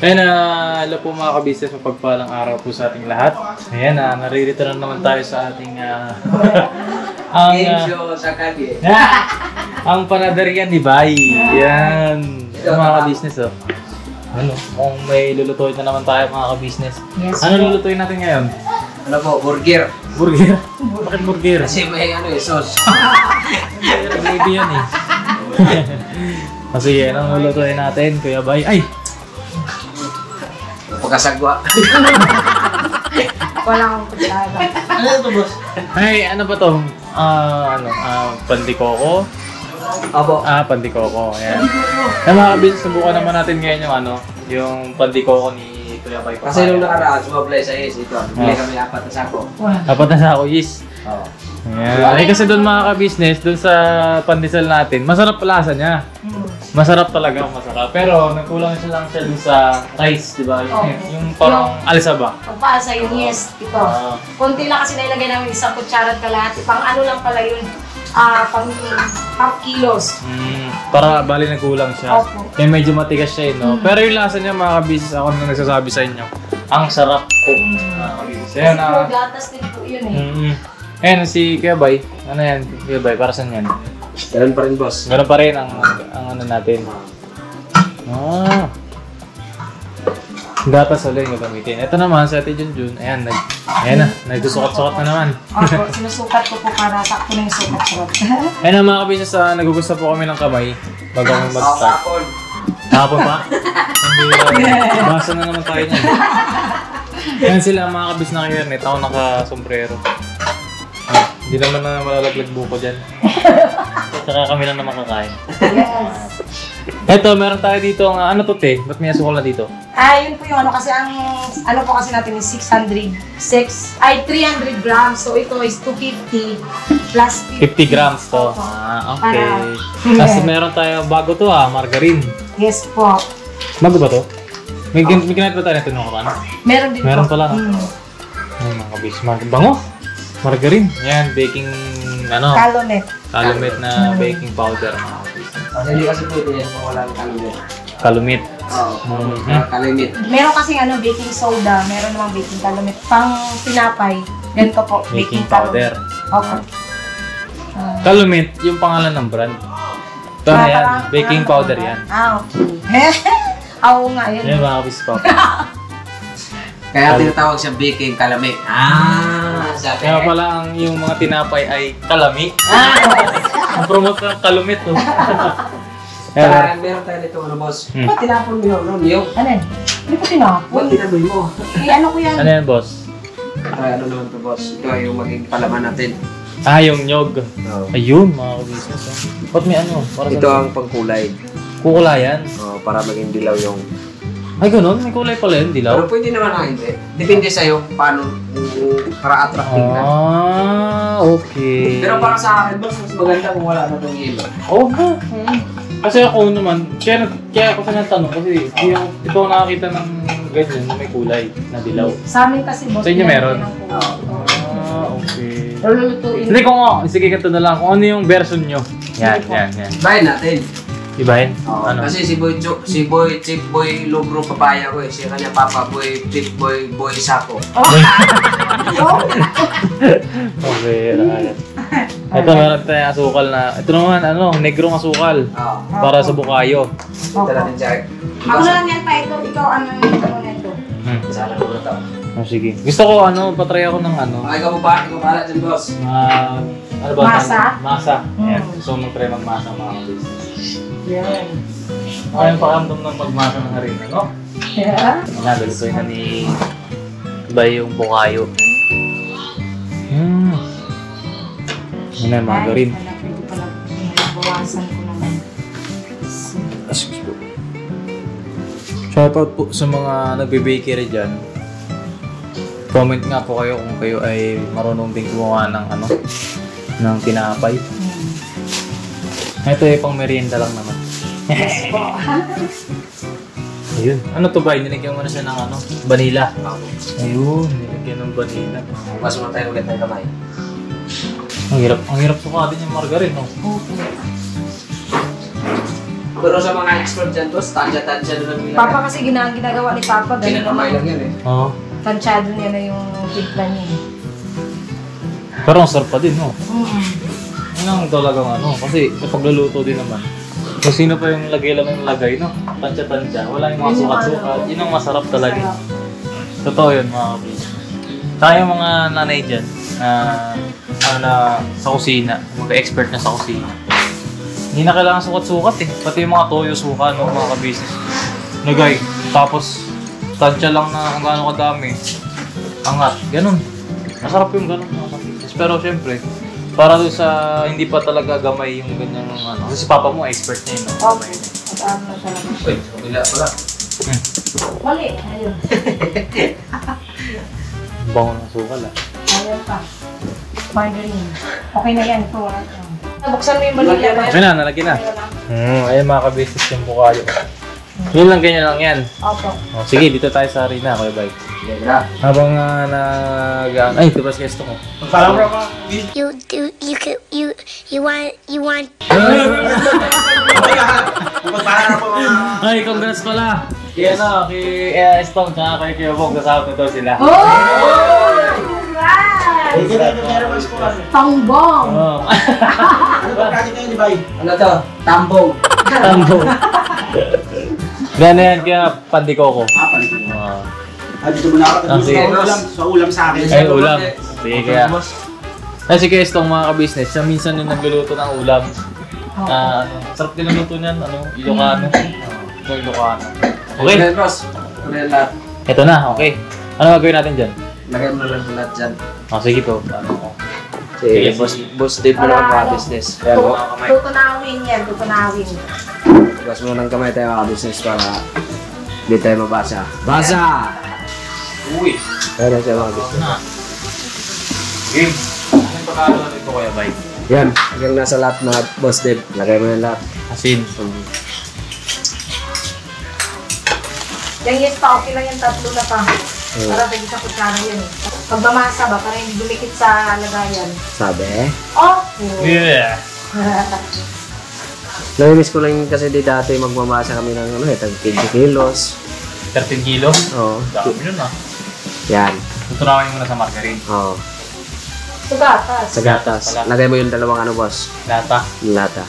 Ayun hello po mga kabisnes, mapagpalang araw po sa ating lahat. Ayan naririto na naman tayo sa ating game show sa Kage. ang panaderian ni Bay. Yan. Mga kabisnes Ano, kung may lulutuin na naman tayo mga kabisnes. Yes, ano lulutuin natin ngayon? Ano po, burger. Burger? Bakit burger? Kasi may sauce. Maybe yan eh. Kasi yan ang lulutuin natin, Kuya Bay. Ay! Pagkasagwa. Wala akong kutsara. Ano ito, boss? Ay, ano ba to? Pandikoko? Opo. Pandikoko. Ayan. Mga kabisnes, subukan naman natin ngayon yung pandikoko ni Kuya Bay. Kasi nung nakaraan, sumablay sa is ito. Bili kami 4 na sako. Dapat na sa ako, yes. Oo. Ayan. Ay, kasi doon mga kabisnes, doon sa pandesal natin, masarap lasa niya. Masarap talaga, masarap. Pero nagkulang lang siya dun sa rice, di ba? Yung parang alisaba. Pagpaasa yung yes, ito. Konti lang kasi nailagay namin isang kutsara at kalahati. Pang ano lang pala yun, pang half kilos. Para bali nagkulang siya. Opo. Kaya medyo matigas siya no? Pero yung lasa niya mga kabisnes, ako na nagsasabi sa inyo, ang sarap po. Mga kabisnes. Ayan gatas din po yun Ayan si Kuya Bay. Ano yan? Kuya Bay, para saan yan? Ganun pa rin, boss. Ganun pa rin ang ano natin. Gatas ulit yung gagamitin. Ito naman sa Ate Junjun. Ayan na. Nagsusukat-sukat na naman. Opo, sinusukat ko po para sakto na yung sukat-sukat. Ayan na mga kabisnes, nagugusta po kami ng kamay bago kami mag-start. Hapon pa? Basa na naman tayo niyan. Ayan sila mga kabisnes na hairnet. Ako naka-sombrero. Hindi naman na malalaglag buko dyan. Saka kami lang naman kakain. Yes. Eto, meron tayo dito ang ano to te? Ba't may asukal na dito? Yun po yung kasi po kasi natin is 300 grams. So ito is 250 plus 50 grams to. Okay. Tapos meron tayo bago to margarine. Yes po. Bago ba to? May kinait ba tayo na tinong kapan? Meron din meron po. Meron pala. Ay mga kabis, bango. Margarine. Yan, baking Calumet na baking powder. Kasi hindi kasi pwede yan kung walang Calumet. Calumet. Oo. Calumet. Meron kasing baking soda, meron namang baking Calumet. Pang tinapay, ganito po, Baking powder. Okay. Calumet, yung pangalan ng brand. Ito na yan, baking powder yan. Okay. Oo nga, yan. Yan mga kabis pa. Kaya tinatawag siya baking Calumet. Sabi. Kaya pala yung mga tinapay ay kalami. Ang promote ng Calumet to. Kaya meron tayo nito boss. Ba't tinapon mo yun? Niyog? Ano yan? Hindi ko tinapon. Ba't tinaboy mo? Ano ko yan? Ano yan, boss? Ano naman to, boss? Ito ay yung maging palaman natin. Yung nyog. Ayun, mga kabisnes. Ba't may ano? Ito ang pangkulay. Kukulayan? Para maging dilaw yung... Ay, ganun? May kulay pala yun, dilaw? Pero pwede naman hindi. Depende sa'yo paano para attractive na. Okay. Pero para sa akin, boss, mas maganda kung wala na itong yelo. Oo nga. Kasi ako naman, kaya ako sa natanong kasi ito nakakita ng ganyan na may kulay na dilaw. Sa amin kasi, boss. Sa inyo meron? Okay. Pero lulutuin. Hindi sige ganito na lang. Kung ano yung version nyo. Yan. Bayan natin. Ibahin? Ano? Kasi si Chief Boy Logro papaya ko siya kanya Papa Boy, Chief Boy Sako. Okay, right. Ito meron tayong asukal na, ito naman negrong asukal. Para sa bukayo. Ito natin siya. Ako na lang yan pa ito, ikaw ito nito. Sana ko ito. Sige. Gusto ko patry ako ng Ikaw pa pala dyan, boss. Ano ba? Masa. Ayan. So mag-try magmasa mga business. Yan. Yung pakamdam ng magmasa ng harina, no? Yeah. Nalulutoy na ni Bay yung bukayo. Yan na, margarine. Bawasan ko naman. Shoutout po sa mga nagbe-bakery dyan. Comment nga po kayo kung kayo ay marunong din gumawa ng ng tinapay. Ito ay pang merienda lang naman. Ayun. Ano to ba? Nilagyan mo na siya ng vanilla. Ayun, nilagyan ng vanilla. Mas mo tayo ulit ng kamay. Ang hirap sukatin yung margarine, no? Okay. Pero sa mga expert dyan to, tansya-tansya na lang nila. Papa kasi ginagawa ni Papa, ganun Kinakamay lang yan eh. Oo. Tansyado niya na yung timpla niya. Pero ang sarap pa din, no? Mm-hmm. Yun ang talagang ano, kasi sa pagluluto din naman. Kung sino pa yung lagay lang yung lagay, no? Tansya-tansya, wala yung mga sukat-sukat. Yun ang masarap talaga. Totoo yun, mga kapis. Saka yung mga nanay dyan, na sa kusina, mag-expert na sa kusina. Hindi na kailangan sukat-sukat eh. Pati yung mga toyo suka, no, mga kabisnes. Lagay. Tapos, tansya lang na kung gaano kadami. Angat. Ganun. Masarap yung ganun, mga kabisnes. Pero syempre, para doon sa hindi pa talaga gamay yung ganyan ng ano. Kasi si Papa mo, expert niya yun. No? Okay. At na talaga. Uy, kabila pala. Mali. Ayun. Bango ng sukal ah. Ayun pa. Margarine. Okay na yan. Ito. Nabuksan mo yung balila. Okay na, nalagyan na. Ayun mga kabisnes yung bukayo. Yun lang, ganyan lang yan. Opo. Oh, sige, dito tayo sa arena, Kuya Bike. Habang ay, tibas gusto ko. You want Ay, congrats pala! Kaya na, kay Stone, tsaka kay Kuya Bog, kasama na daw sila. Oh! Pangbong! Oh. Ano to? Tambong. Tambo. Yan, kaya pandikoko. Dito mo na ako. Ah, sige. Sa ulam sa akin. Ay, ulam. Sige, kaya. Ay, si Kuya Stone, mga kabisnes, siya minsan yung nagluluto ng ulam. Sarap din ang luto niyan, Ilocano. Ilocano. Okay. Red Ross. Red lahat. Ito na, okay. Ano gagawin natin dyan? Lagay mo na lang lahat dyan. Sige po. Ano? Sige, boss Dave mo naman mga business. Yan mo. Tutunawin yan. Tutunawin. Bukas mo ng kamay tayo mga business para hindi tayo mabasa. Basa! Uy. Ayan siya mga business. Na. Game. Ano yung pagkalo natin ito, Kuya Bike? Yan, hanggang nasa lahat mga boss Dave. Lagay mo na lahat. Asin. Yung yes pa, okay lang yung tatlo na pa. Para pwede sa kutsara yan eh. Pag mamasa ba, para hindi dumikit sa lagayan. Sabi? Oh! Yeah. Namimiss ko lang kasi di dati magmamasa kami ng 15 kilos. 13 kilos? Oo. Dami nun ah. Yan. Tutunawin mo na sa margarine. Oo. Sa gatas. Sa gatas. Pala. Lagay mo yung dalawang boss. Lata. Yung lata.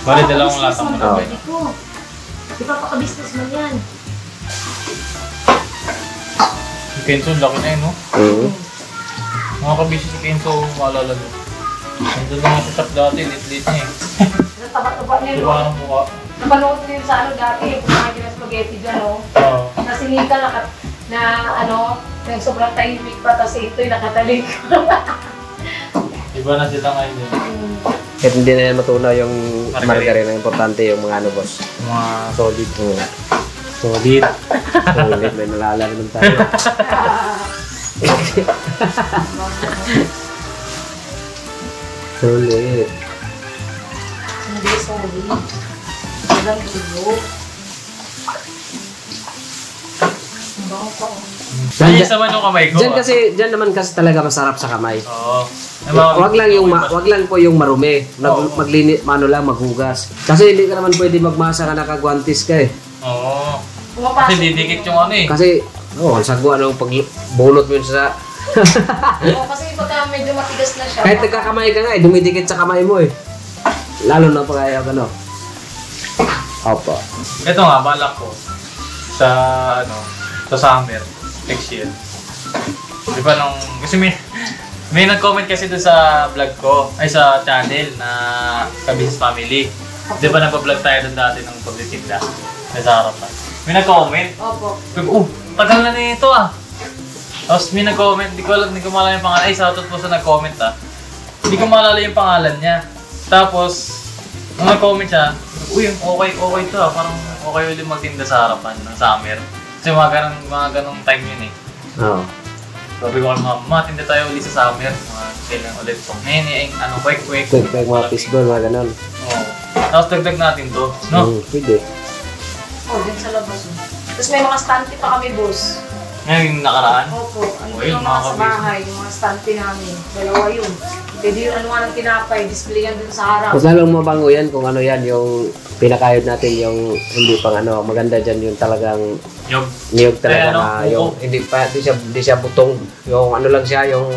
Bali, dalawang lata mo na. Oo. Pwede ko. Di pa paka-business man yan. Si Kenzo, laki na yun, no? Mga kabisi si Kenzo, maalala mo. Nandun lang sa shop dati, lit-lit niya eh. Sa taba-taba niya, Diba no? ang mukha? Napanood ko yun sa dati, yung kumain na spaghetti dyan, no? Oo. Nasinika na yung sobrang tahimik pa, tapos ito'y nakatalik. Iba na sila ngayon yun. Kahit hindi na yan matunaw yung Margarine. margarine. Ang importante yung mga boss. Mga solid. Solid. Solid. May nalala naman tayo. Solid. Hindi, sorry. Walang dulo. Ang bango pa, oh. Ay, sa manong kamay ko. Diyan naman kasi talaga masarap sa kamay. Oo. Wag lang po yung marumi. Maglinis, maghugas. Kasi hindi ka naman pwede magmasa ka nakagwantis ka eh. Oo. Pumapasok. Kasi didikit yung ano eh. Kasi, ang sagwa nung pagbunot mo yun sa... Oo, kasi pagka medyo matigas na siya. Kahit nagkakamay ka nga eh, dumidikit sa kamay mo eh. Lalo na pag ayaw ka, no? Opo. Ito nga, balak ko. Sa summer. Next year. Di ba nung... Kasi may nag-comment kasi doon sa vlog ko, ay sa channel na Kabisnes Family. Di ba nagpa-vlog tayo doon dati ng pagtitinda? Nasa harapan. May nag-comment. Opo. Tagal na nito ah. Tapos may nag-comment, hindi ko maalala yung pangalan. Ay, shoutout po sa nag-comment ah. Hindi ko maalala yung pangalan niya. Tapos, nung nag-comment siya, okay to ah. Parang okay ulit magtinda sa harapan ng summer. Kasi mga ganong time yun eh. Oo. Sabi ko kay mama, tinda tayo ulit sa summer. Mga kailan ulit itong quick. Quick, mga fishball, mga ganon. Oo. Tapos dagdag natin to, no? Pwede. Oh, din sa labas. Oh. Tapos may mga stante pa kami, boss. Ngayon yung nakaraan. Opo. Ano Oh, yun, yung mga mga sa bahay, yung mga stante namin. Dalawa yun. Pwede yung ano nga ng tinapay, display yan dun sa harap. Mas lalong mabango yan kung ano yan, yung pinakayod natin, yung hindi pang ano, maganda dyan yung talagang Yung niyog talaga Kaya ano, na yung hindi siya butong, yung ano lang siya, yung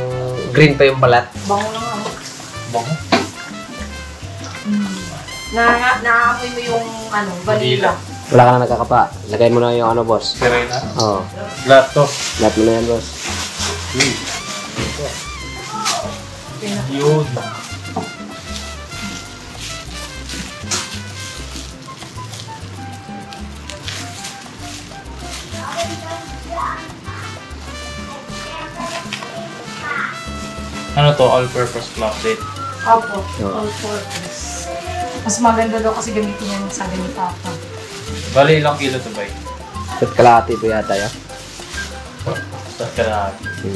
green pa yung balat. Bango lang ako. bango. Naamoy mo yung ano, vanilla. Wala ka na nakakapa. Lagay mo na yung ano, boss. Sirena. Oo. Lahat to. Lahat mo na yan, boss. Yun. Ano to? All-purpose flour din. Opo, all purpose. Mas maganda daw kasi gamitin yan sa ganito ako. Bali, ilang kilo to ba? At kalahati po yata yan. Sa kalahati.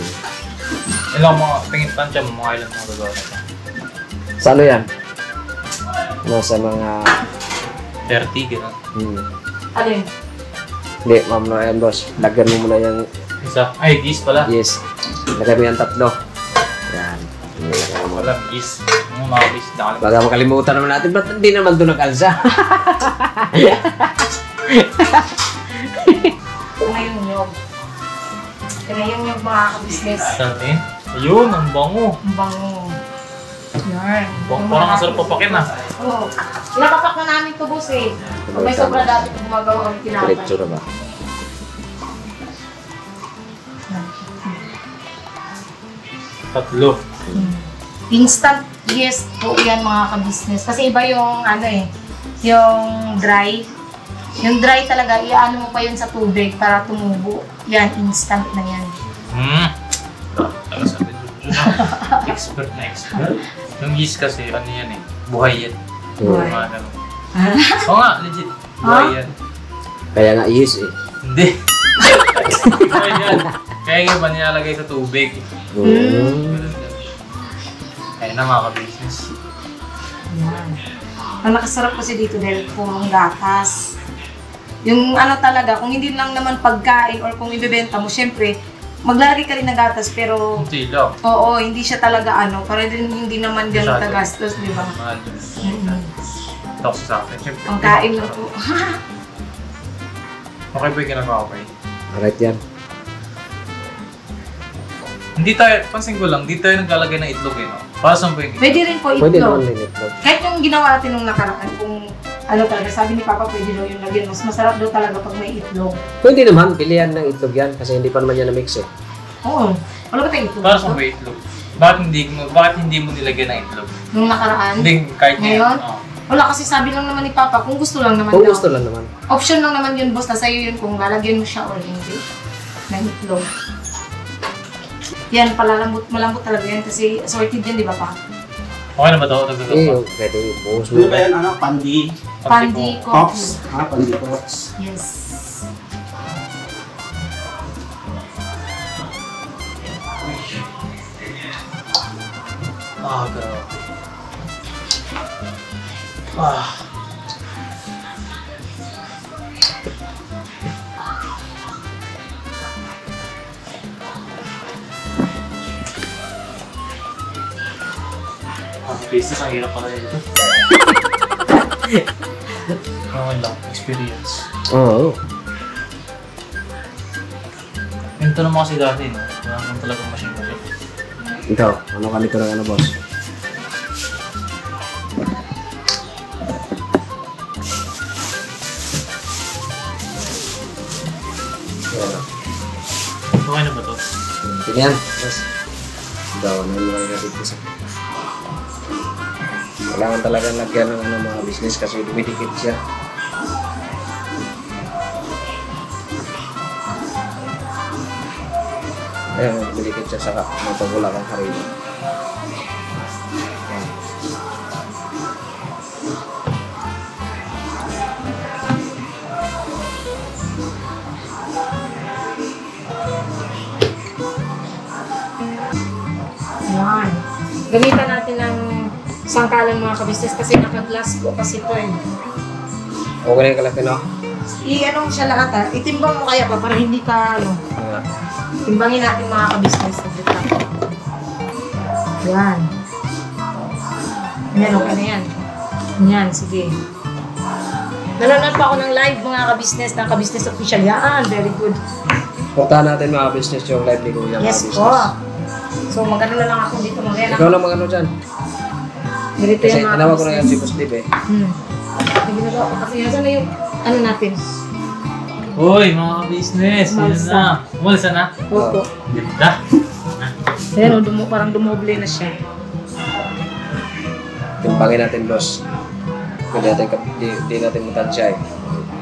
Ilang mga, tingin tansya mo, mga ilang mga gagawa na to? Sa ano yan? Nasa mga... 30, gano'n. Alin? Hindi, ma'am na yan, boss. Lagyan mo muna yung... Isa. Ay, gis pala. Yes. Lagyan mo yung tatlo. Yan. Lagyan mo. Walang gis. Yung mga gis, nakalimutan. Baga makalimutan naman natin, ba't hindi naman doon nag-alsa? Kung yung nyog. Kaya yung nyog mga ka-business. Saan eh? Ayun, ang bango. Ang bango. Yan. Parang ang sarap papakin ah. Oo. Nakapak na namin ito, boss eh. Pag may sobra dati kung gumagawa kami tinapay. Diretso na ba? Tatlo. Instant yes po yan mga ka-business. Kasi iba yung ano eh, yung dry. Yung dry talaga, iaano mo pa yun sa tubig para tumubo. Yan, instant na yan. Sabi expert na expert. Yung yeast kasi, ano yan eh, buhay yan. Buhay. Mga ganun. Oo nga, legit. Buhay yan. Kaya nga, yes eh. Hindi. Buhay yan. Kaya nga ba nilalagay sa tubig? Kaya na mga ka-business. Yan. Ang nakasarap kasi dito dahil purong gatas. Yung ano talaga, kung hindi lang naman pagkain or kung ibebenta mo, syempre, maglalagay ka rin ng gatas pero Hindi lang. oo, hindi siya talaga ano, para din hindi naman ganun Masyado. tagastos, di ba? Mahal dun. Tapos sa akin, syempre. Ang kain na po. Okay ba yung ginagawa ko eh? Alright yan. Hindi tayo, pansin ko lang, hindi tayo naglalagay ng itlog eh, no? Para saan ba yung itlog? Pwede rin po Pwede naman itlog. din itlog. Kahit yung ginawa natin nung nakaraan, kung ano talaga, sabi ni Papa, pwede daw yung lagyan. Mas masarap daw talaga pag may itlog. Pwede naman, pilihan ng itlog yan kasi hindi pa naman yan na-mix eh. Oo. Wala ba tayong itlog? Para saan ba yung itlog? Bakit hindi mo nilagyan ng itlog? Nung nakaraan? Hindi, kahit Ngayon? Oo. Wala kasi sabi lang naman ni Papa, kung gusto lang naman Kung daw. gusto lang naman. Option lang naman yun, boss. Nasa iyo yun kung lalagyan mo siya or hindi. Ng itlog. Yan, malambot talaga yan kasi assorted yan, di ba pa? Okay na ba ito? Dagdagan Eh, pa? pwede buhos mo Ano ba ba? yan? Ano? Pandi? Pandi Pops? coffee. Pandi Pops. Yes. Grabe. Ah. Business, ang hirap pala ito. Okay lang, experience. Oo. Ito naman kasi dati, no? Wala naman talagang machine. Ikaw, ano ka nito ng ano, boss? Okay na ba ito? Sige yan, boss. Ikaw, ano yung mga natin sa... Kailangan talaga lagyan ng ano, mga business kasi dumidikit siya. Ayan, dumidikit siya sa mapagula kang harina. Ayan. Yan. Gamitan natin ng sangkalan mga kabisnes kasi naka-glass po kasi ito eh. Okay na yung kalaki, no? I-ano mo siya lahat ha. Itimbang mo kaya pa para hindi ka ano. Timbangin natin mga kabisnes. Yan. Yan, okay na yan. Yan, sige. Nanonood pa ako ng live mga kabisnes, ng kabisnes official. Yan, very good. Puntahan natin mga business yung live ni Kuya. Yes mga po. business. So, magano na lang ako dito mamaya. Ikaw lang magano dyan. Ganito Kasi yung mga tinawag ko na kabisnes. yan si Boss Dib eh. May ginagawa ko kasi yan. Saan na yung ano natin? Uy, mga business, yun Umalsa. na. Umalsa na. Opo. Ganda. Ayan, parang dumoble na siya. Timpangin natin, boss. Hindi natin, di natin matansya eh.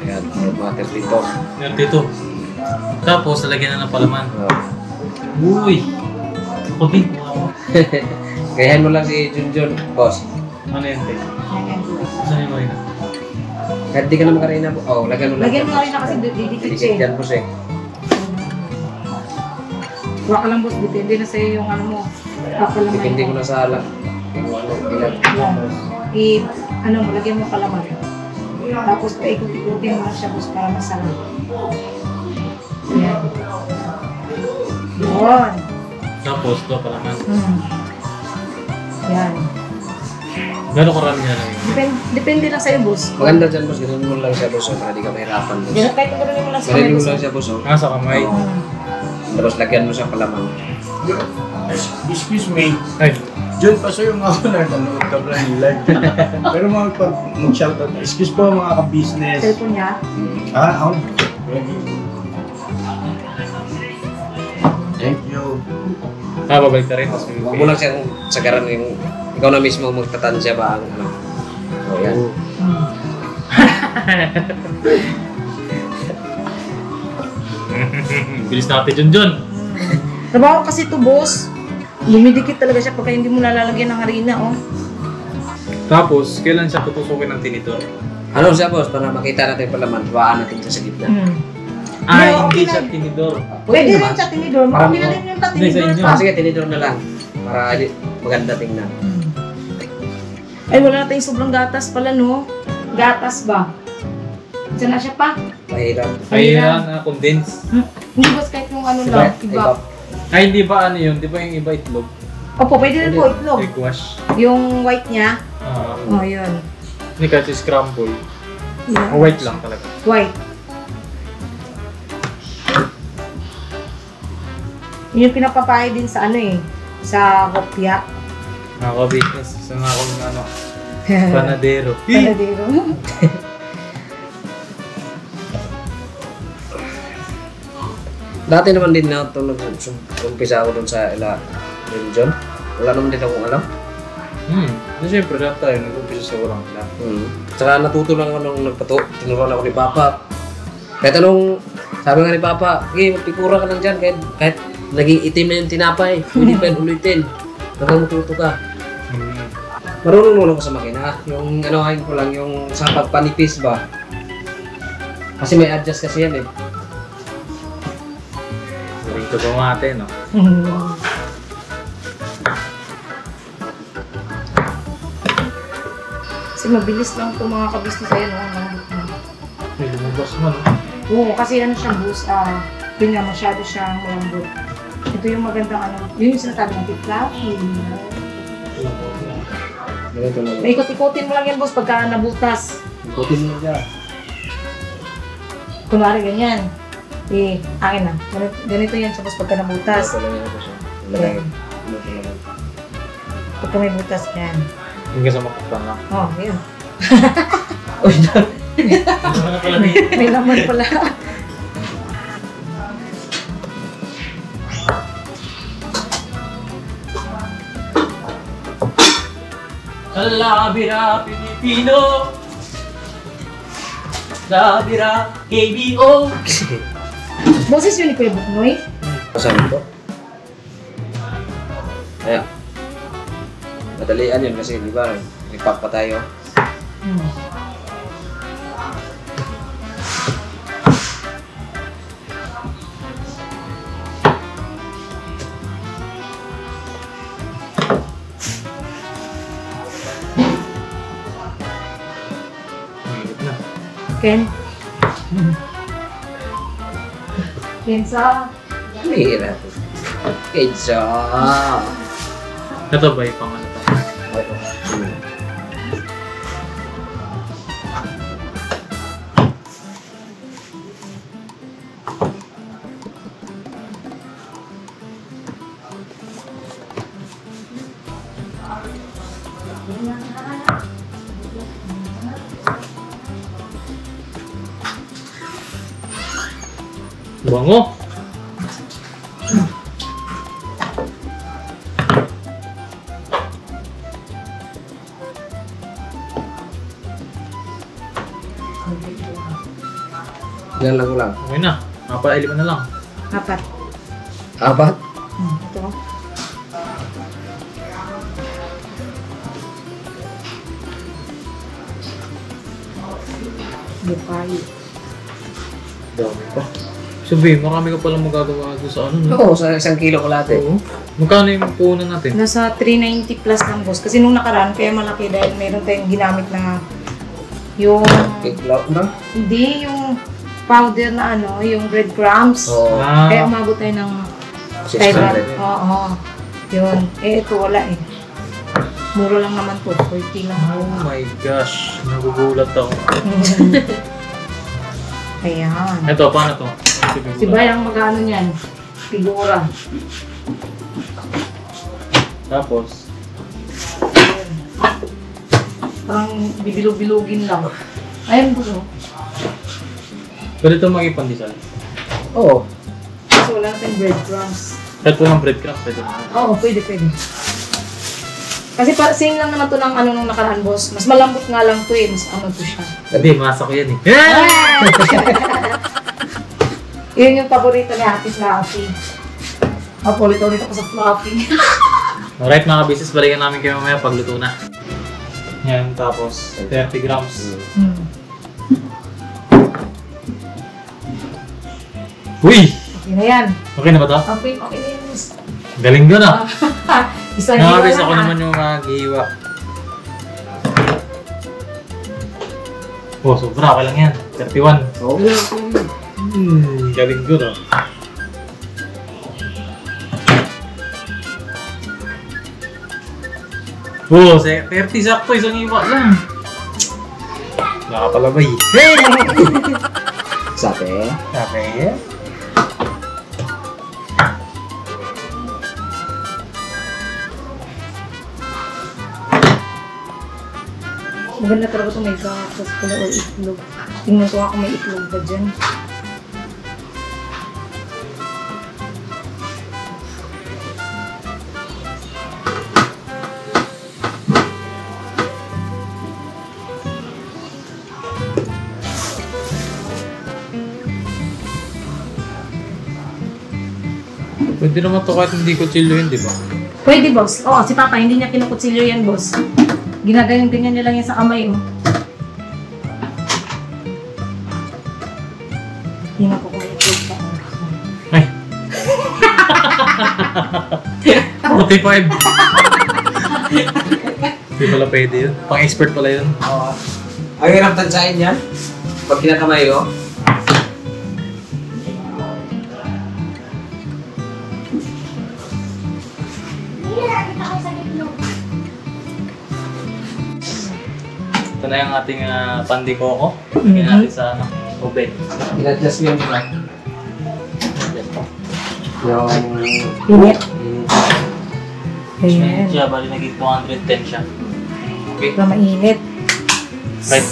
Ayan, mga 32. Meron dito. Tapos, lalagyan na ng palaman. Oh. Uy! Ako din. Wow. Gayahin mo lang si Junjun, boss. Ano yan, te? Ayan. Saan yung marina? Kahit di ka na makarina po. Oh, lagyan mo lang. Lagyan mo rin na kasi didikit Dikit siya eh. yan, boss eh. Huwag ka lang boss, depende na sa'yo yung ano mo. Papalamay Depende ko mo. na sa alak. Yung ano, ilan. Ano mo, lagyan mo kalaman. Tapos paikot-ikutin mo na siya boss para masarap. Ayan. Yun. Tapos, ito palaman. Yan. Gano'n karami na lang yun? Depende lang sa'yo boss. Maganda dyan, boss. Ganun mo lang siya, boss. Para di ka mahirapan, boss. Kahit gano'n mo lang sa Ganun mo boss. lang siya, boss. Oh. Nasa kamay. Tapos lagyan mo siya palaman. Excuse me. Ay, John, paso yung ako na nanood ka pala ng live. Pero mag-shoutout. Excuse po mga ka-business. Cellphone niya. Ako. Thank you. babalik ka rin. Tapos may Huwag mo lang siyang sagaran yung ikaw na mismo magtatansya ba ang ano. So, yan. Bilis natin John. Trabaho kasi to boss. Lumidikit talaga siya pagka hindi mo nalalagyan ng harina, oh. Tapos, kailan siya tutusukin ng tinidor? Ano siya, boss? Para makita natin palaman, huwaan natin siya sa gitna. Ay, No, hindi okay siya na. tinidor. Pwede rin naman. sa tinidor. Parang- Okay na rin yung Hindi, sa tinidor inyo. pa. Sige, tinidor na lang. Para maganda tingnan. Ay, wala na tayong sobrang gatas pala, no? Gatas ba? Diyan na siya pa? Mahirap. Ayan, condense. Hindi boss, kahit yung ano Diba? lang, iba. Ay, di ba ano yun? Di ba yung iba itlog? Opo, pwede rin po itlog. Egg wash. Yung white niya, Ah, oh, yun. Hindi kasi scramble. Yeah. O white lang talaga. White. Yun yung pinapapay din sa ano eh, sa hopya. Nakaka-business. Isa nga akong ano, panadero. Panadero. Dati naman din na ito nag-umpisa ako dun sa ila religion. Wala naman din akong alam. Di syempre, lahat tayo nag-umpisa sa walang lang. Tsaka natuto lang ako nung tinuruan ako ni Papa. Kahit anong, sabi nga ni Papa, okay, magpikura ka lang dyan, kahit naging itim na yung tinapay, pwede pa yung ulitin. Hanggang matuto ka. Marunong naman ako sa makina. Yung ano ko lang, yung sa pagpanipis ba. Kasi may adjust kasi yan eh. Huwag ito bumate, no? Kasi mabilis lang itong mga kabisnes ayan, oh, nandito na. May lumabas mo, no? Oo, kasi ano siya, boss, yun nga, masyado siyang malambot. Ito yung magandang ano, yun yung sinasabi ng fluffy. Ganito lang. Paikot-ikotin mo lang yan, boss, pagka nabutas. Ikutin mo dyan. Kunwari, ganyan. Eh, akin na. Ganito yan siya, boss, pagka nabutas. Ito lang yan ako siya. Ito lang. Pagka may butas, yan. Hanggang sa makakpan lang. Oh, yun. Uy, dyan. Ano pala ni? May laman pala. Labira Pilipino. Labira KBO. Boses yun ni Kuya Buknoy. Masabi ko. Kaya, madalian yun kasi, di ba? Repack pa tayo. Ken. Kensa. Mahirap. Kedsa. Ito ba yung pangano tayo? Bango. Ilan lang ko lang. Okay na. Napaliliman na lang. 4. Apat? Ito. Bukay. Dami pa. Sabi, marami ka palang magagawa doon sa ano. No? Oo, sa 1 kilo ko lahat eh. Magkano yung puhunan natin? Nasa 390 plus lang, boss. Kasi nung nakaraan, kaya malaki dahil meron tayong ginamit na yung... Iklaw na? Hindi, yung powder na ano, yung breadcrumbs. Oo. Kaya umabot tayo ng 600. Oo. Yun. Eh, ito wala eh. Mura lang naman po. 40 lang. Oh my gosh. Nagugulat ako. Ayan. Ito, paano to? Si Bay ang mag-ano niyan. Figura. Tapos, Parang bibilog-bilogin lang. Ayan po. pwede ito mag-ipandesal. Oo. Kasi wala natin breadcrumbs. Kahit walang breadcrumbs, pwede. Oo, pwede. Kasi same lang naman to ng ano nung nakaraan, boss. Mas malambot nga lang to eh. Mas ano to siya. Hindi, masa ko yan eh. Yun yung paborito ni Ate Fluffy. Ulit-ulit ako sa Fluffy. Alright mga business, balikan namin kayo mamaya pagluto na. Yan, tapos 30 grams. Uy! Okay na yan. Okay na ba to? Okay na yan, miss. Galing doon ah. Isang Mga hiwa business, lang, ako ah. naman yung maghihiwa. Oh, sobra, okay lang yan. 31. Oo. Galing doon ah. Oh, 30 sakto, isang hiwa lang. Nakapalabay. Sabi? Sabi? Maganda talaga ito may gatas pala o itlog. Tingnan ko ako may itlog ba dyan. Pwede naman ito kahit hindi kutsilyo yun, di ba? Pwede, boss. Oo, si Papa, hindi niya kinukutsilyo yan, boss. Ginaganyan-ganyan niya lang yan sa kamay, oh. Tingnan ko kung may itlog pa. Ay! 45! Hindi pala pwede yun. Pang-expert pala yun. Oo. Ang hirap tansahin yan. Pag kinakamay ko. Ito na yung ating pandikoko. Lagyan natin sa tubig. In-adjust mo yung Init. Ayan. Ayan. Siya, bali naging 210 siya. Okay. Para mainit. Right.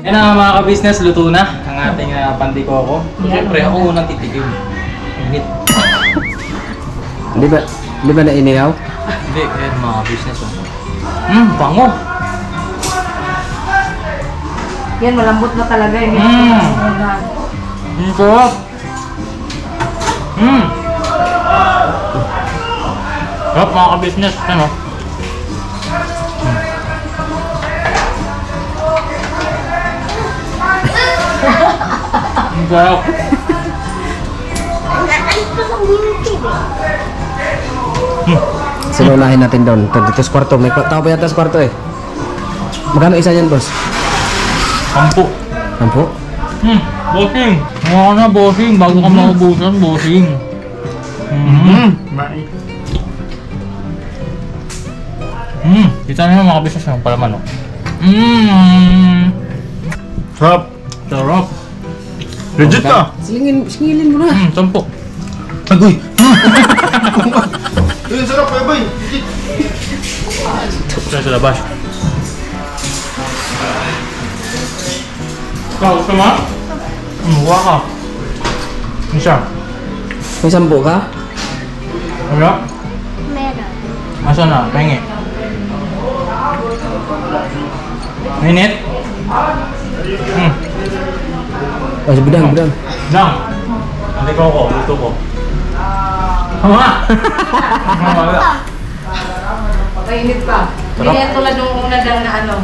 Yan na mga ka-business, luto na ang ating pandikoko. Yan. Siyempre, ako unang titigim. Init. Di ba na-inihaw? Hindi, yan mga ka-business. Bango! Yan, malambot na talaga. Hindi Ang sarap! Sarap mga ka-business. Ano? Ang sarap! Sinunahin natin doon. Dito sa kwarto. May tao pa yata sa kwarto eh. Magkano isa niyan, boss? 10. 10? Bossing! Mga ka na, bossing. Bago ka maubusan, bossing. Kita nyo mga business yung palaman, oh. Sarap! Sarap! Legit ah! Singilin mo na. 10. Agoy! Yun, sarap eh, boy! Ito sa labas. Gusto mo? Huwa ka. Isa. May 10 ka? Wala? Meron. Asa na? Pengi. Minit? Oh, bidang. Lang. Hindi ko ako. Luto ko. Wala. Wala. Pagkainit pa. Hindi yan tulad nung una lang na ano.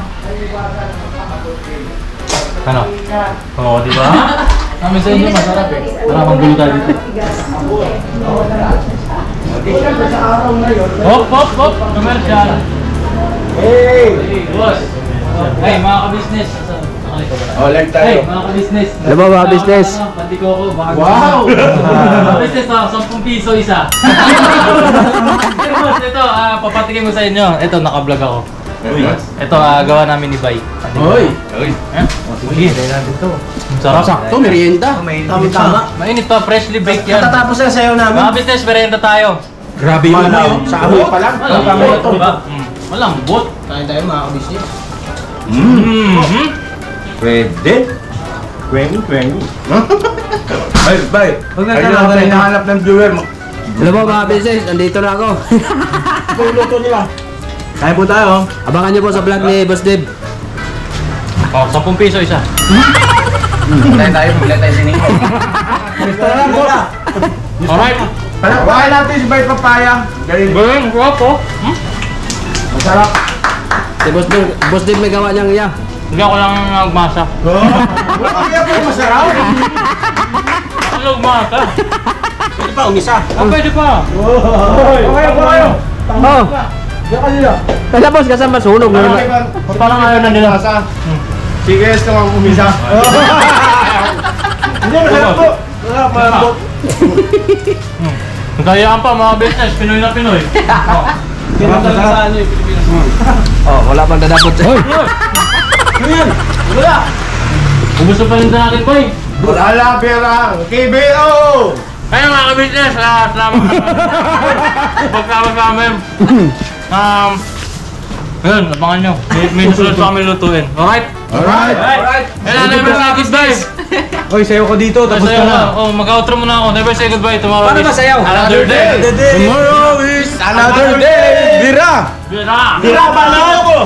Ano? Oo, di ba? Namin sa inyo masarap eh. Para magulo tayo dito. Hop! Commercial! Hey! Boss! Hey, mga ka-business! Oh, live Hey, tayo. mga ka-business! Alam mo, mga business? Pati ko ako, baka Wow! mga business, 10 piso isa. Boss, ito, papatikin mo sa inyo. Ito, naka-vlog ako. Ito, gawa namin ni Bay. Hoy! Eh? Sige, kaya natin ito. Sarap. Sakto, merienda. Tama. Mainit pa, freshly baked yan. Katatapos na sayo namin. Mga business, merienda tayo. Grabe yung ano. Sa amoy pa lang. Malambot, diba? Malambot. Kain tayo mga kabisnes. Pwede. Kwengi. Bye. Huwag na Ayun tayo ang hinahanap ng viewer. Alam mo, mga business, andito na ako. Puluto nila. Kain po tayo. Abangan niyo po sa vlog ni Boss Dave. Oh, 10 piso isa. Bumili tayo siningo. Tara po. Alright. Palakpakan natin si Bay Papaya. Galing. Galing, sarap po. Masarap. Si Boss Dave may gawa niyang iya. Hindi ako lang nagmasa. Kaya po masarap. Ano nagmasa? Pwede pa, umisa. Pwede pa. Okay po kayo. Oh, Diyan kanila. kaya boss, kasama sunog. Parang ayaw na nila. Sige, gusto kang umisa. Hindi, masarap po. Masarap, malambot. Kayaan pa mga business, Pinoy na Pinoy. Masarap. Oh, wala pang dadapot. Hoy! Wala. Ubus na paninda natin, boy. Wala pera. KBO! Kaya mga ka-business, salamat. Pagkama sa amin. Ayun, abangan nyo. May susunod pa kami lutuin. Alright? Alright. Kaya never say goodbye. Oy, sayo ko dito. Tapos ka na. Oh, mag-outro muna ako. Never say goodbye. Tomorrow Paano is ba sayaw? another day. Tomorrow is another day. Bira! Bira! Bira, pala ako!